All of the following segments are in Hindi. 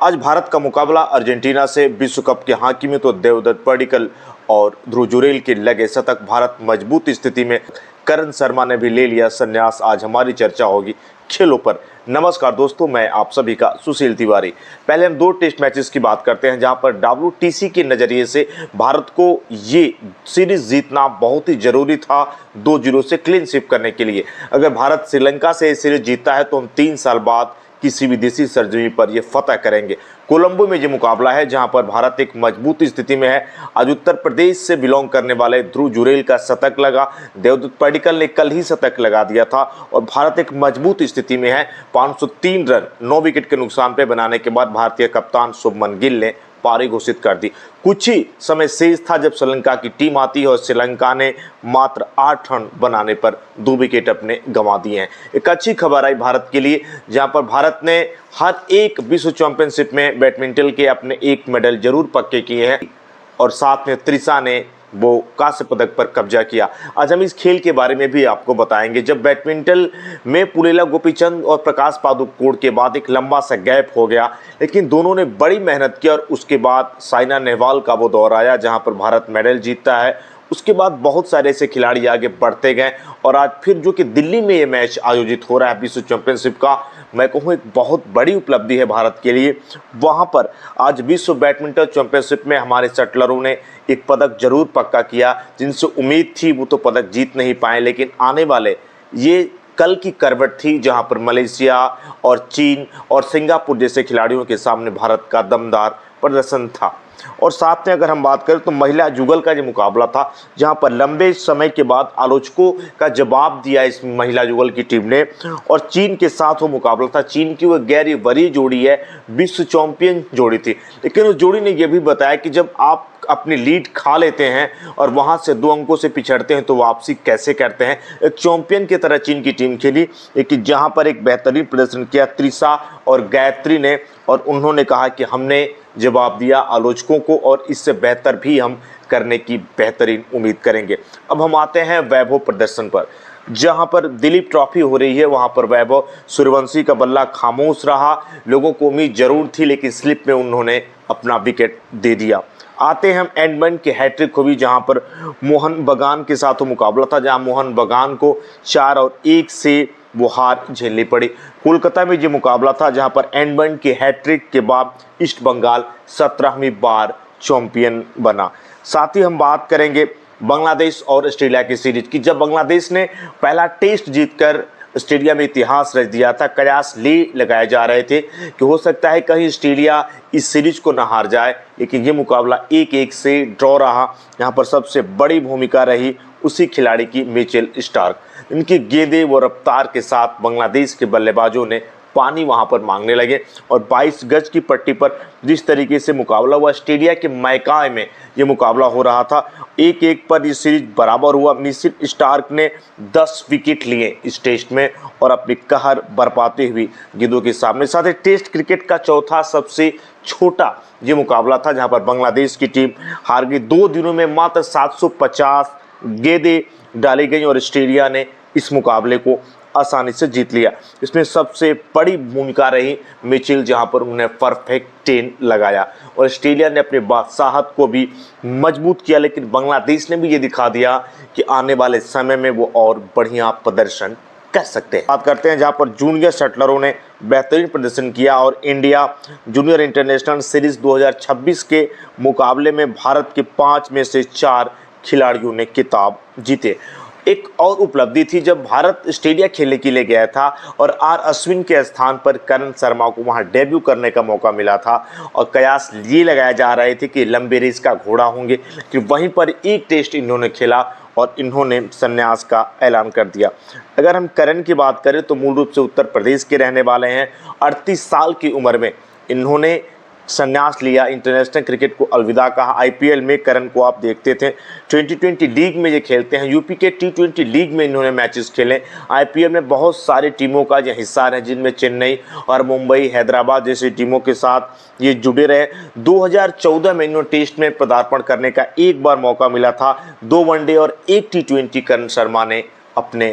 आज भारत का मुकाबला अर्जेंटीना से विश्व कप के हाकिम तो देवदत्त पडिक्कल और ध्रुव जुरैल के लगे शतक। भारत मजबूत स्थिति में। करण शर्मा ने भी ले लिया संन्यास। आज हमारी चर्चा होगी खेलों पर। नमस्कार दोस्तों, मैं आप सभी का सुशील तिवारी। पहले हम दो टेस्ट मैचेस की बात करते हैं, जहां पर WTC के नज़रिए से भारत को ये सीरीज जीतना बहुत ही जरूरी था 2-0 से क्लीन स्वीप करने के लिए। अगर भारत श्रीलंका से ये सीरीज जीतता है तो हम 3 साल बाद किसी विदेशी सरजमी पर यह फतह करेंगे। कोलंबो में ये मुकाबला है, जहां पर भारत एक मजबूत स्थिति में है। आज उत्तर प्रदेश से बिलोंग करने वाले ध्रुव जुरैल का शतक लगा। देवदत्त पडिक्कल ने कल ही शतक लगा दिया था और भारत एक मजबूत स्थिति में है। 503 रन 9 विकेट के नुकसान पे बनाने के बाद भारतीय कप्तान शुभमन गिल ने पारी घोषित कर दी। कुछ ही समय शेष था जब श्रीलंका की टीम आती है और श्रीलंका ने मात्र 8 रन बनाने पर 2 विकेट अपने गंवा दिए हैं। एक अच्छी खबर आई भारत के लिए, जहां पर भारत ने हर एक विश्व चैंपियनशिप में बैडमिंटन के अपने एक मेडल जरूर पक्के किए हैं और साथ में त्रिशा ने वो कांस्य पदक पर कब्जा किया। आज हम इस खेल के बारे में भी आपको बताएंगे। जब बैडमिंटन में पुलेला गोपीचंद और प्रकाश पादुकोण के बाद एक लंबा सा गैप हो गया, लेकिन दोनों ने बड़ी मेहनत की और उसके बाद साइना नेहवाल का वो दौर आया जहां पर भारत मेडल जीतता है। उसके बाद बहुत सारे ऐसे खिलाड़ी आगे बढ़ते गए और आज फिर जो कि दिल्ली में ये मैच आयोजित हो रहा है विश्व चैंपियनशिप का, मैं कहूँ एक बहुत बड़ी उपलब्धि है भारत के लिए। वहाँ पर आज विश्व बैडमिंटन चैंपियनशिप में हमारे शटलरों ने एक पदक जरूर पक्का किया। जिनसे उम्मीद थी वो तो पदक जीत नहीं पाए, लेकिन आने वाले ये कल की करवट थी जहां पर मलेशिया और चीन और सिंगापुर जैसे खिलाड़ियों के सामने भारत का दमदार प्रदर्शन था। और साथ में अगर हम बात करें तो महिला जुगल का जो मुकाबला था, जहां पर लंबे समय के बाद आलोचकों का जवाब दिया इस महिला जुगल की टीम ने और चीन के साथ वो मुकाबला था। चीन की वो गैर वरीय जोड़ी है, विश्व चैंपियन जोड़ी थी, लेकिन उस जोड़ी ने यह भी बताया कि जब आप अपनी लीड खा लेते हैं और वहां से 2 अंकों से पिछड़ते हैं तो वापसी कैसे करते हैं। एक चैंपियन की तरह चीन की टीम खेली, लेकिन जहां पर एक बेहतरीन प्रदर्शन किया त्रिशा और गायत्री ने, और उन्होंने कहा कि हमने जवाब दिया आलोचकों को और इससे बेहतर भी हम करने की बेहतरीन उम्मीद करेंगे। अब हम आते हैं वैभव प्रदर्शन पर। जहां पर दिलीप ट्रॉफी हो रही है वहां पर वैभव सूर्यवंशी का बल्ला खामोश रहा। लोगों को उम्मीद जरूर थी, लेकिन स्लिप में उन्होंने अपना विकेट दे दिया। आते हैं हम एंडमैन की हैट्रिक हुई, जहां पर मोहन बगान के साथ मुकाबला था, जहां मोहन बगान को 4 और 1 से वो हार झेलनी पड़ी। कोलकाता में ये मुकाबला था जहां पर एंडमैन की हैट्रिक के बाद ईस्ट बंगाल 17वीं बार चैंपियन बना। साथ ही हम बात करेंगे बांग्लादेश और ऑस्ट्रेलिया की सीरीज की। जब बांग्लादेश ने पहला टेस्ट जीतकर ऑस्ट्रेलिया में इतिहास रच दिया था, कयास ले लगाए जा रहे थे कि हो सकता है कहीं ऑस्ट्रेलिया इस सीरीज को न हार जाए, लेकिन ये मुकाबला 1-1 से ड्रॉ रहा। यहाँ पर सबसे बड़ी भूमिका रही उसी खिलाड़ी की मिचेल स्टार्क। इनकी गेंदें व रफ्तार के साथ बांग्लादेश के बल्लेबाजों ने पानी वहां पर मांगने लगे और 22 गज की पट्टी पर जिस तरीके से मुकाबला हुआ, ऑस्ट्रेलिया के मैकाय में ये मुकाबला हो रहा था। 1-1 पर ये सीरीज बराबर हुआ। मिचेल स्टार्क ने 10 विकेट लिए इस टेस्ट में और अपनी कहर बरपाते हुए गेंदों के सामने। साथ ही टेस्ट क्रिकेट का चौथा सबसे छोटा ये मुकाबला था, जहां पर बांग्लादेश की टीम हार गई। 2 दिनों में मात्र 750 गेंदें डाली गई और ऑस्ट्रेलिया ने इस मुकाबले को आसानी से जीत लिया। इसमें सबसे बड़ी भूमिका रही मिचेल, जहां पर उन्होंने परफेक्ट 10 लगाया और ऑस्ट्रेलिया ने अपने बादशाहत को भी मजबूत किया, लेकिन बांग्लादेश ने भी ये दिखा दिया कि आने वाले समय में वो और बढ़िया प्रदर्शन कर सकते हैं। बात करते हैं जहां पर जूनियर शटलरों ने बेहतरीन प्रदर्शन किया और इंडिया जूनियर इंटरनेशनल सीरीज 2026 के मुकाबले में भारत के 5 में से 4 खिलाड़ियों ने खिताब जीते। एक और उपलब्धि थी जब भारत ऑस्ट्रेलिया खेलने के लिए गया था और आर अश्विन के स्थान पर करण शर्मा को वहां डेब्यू करने का मौका मिला था और कयास ये लगाए जा रहे थे कि लंबे रेस का घोड़ा होंगे, कि वहीं पर एक टेस्ट इन्होंने खेला और इन्होंने संन्यास का ऐलान कर दिया। अगर हम करण की बात करें तो मूल रूप से उत्तर प्रदेश के रहने वाले हैं। 38 साल की उम्र में इन्होंने संन्यास लिया, इंटरनेशनल क्रिकेट को अलविदा कहा। IPL में करण को आप देखते थे, 2020 लीग में ये खेलते हैं। यूपी के T20 लीग में इन्होंने मैचेस खेले। IPL में बहुत सारी टीमों का ये हिस्सा है, जिनमें चेन्नई और मुंबई, हैदराबाद जैसी टीमों के साथ ये जुड़े रहे। 2014 में इन्होंने टेस्ट में पदार्पण करने का एक बार मौका मिला था। 2 वनडे और 1 T20 करण शर्मा ने अपने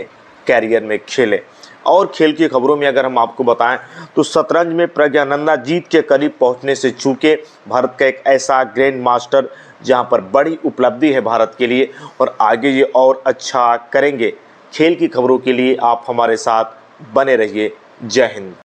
कैरियर में खेले। और खेल की खबरों में अगर हम आपको बताएं तो शतरंज में प्रज्ञानंदा जीत के करीब पहुंचने से चूके। भारत का एक ऐसा ग्रैंड मास्टर जहां पर बड़ी उपलब्धि है भारत के लिए और आगे ये और अच्छा करेंगे। खेल की खबरों के लिए आप हमारे साथ बने रहिए। जय हिंद।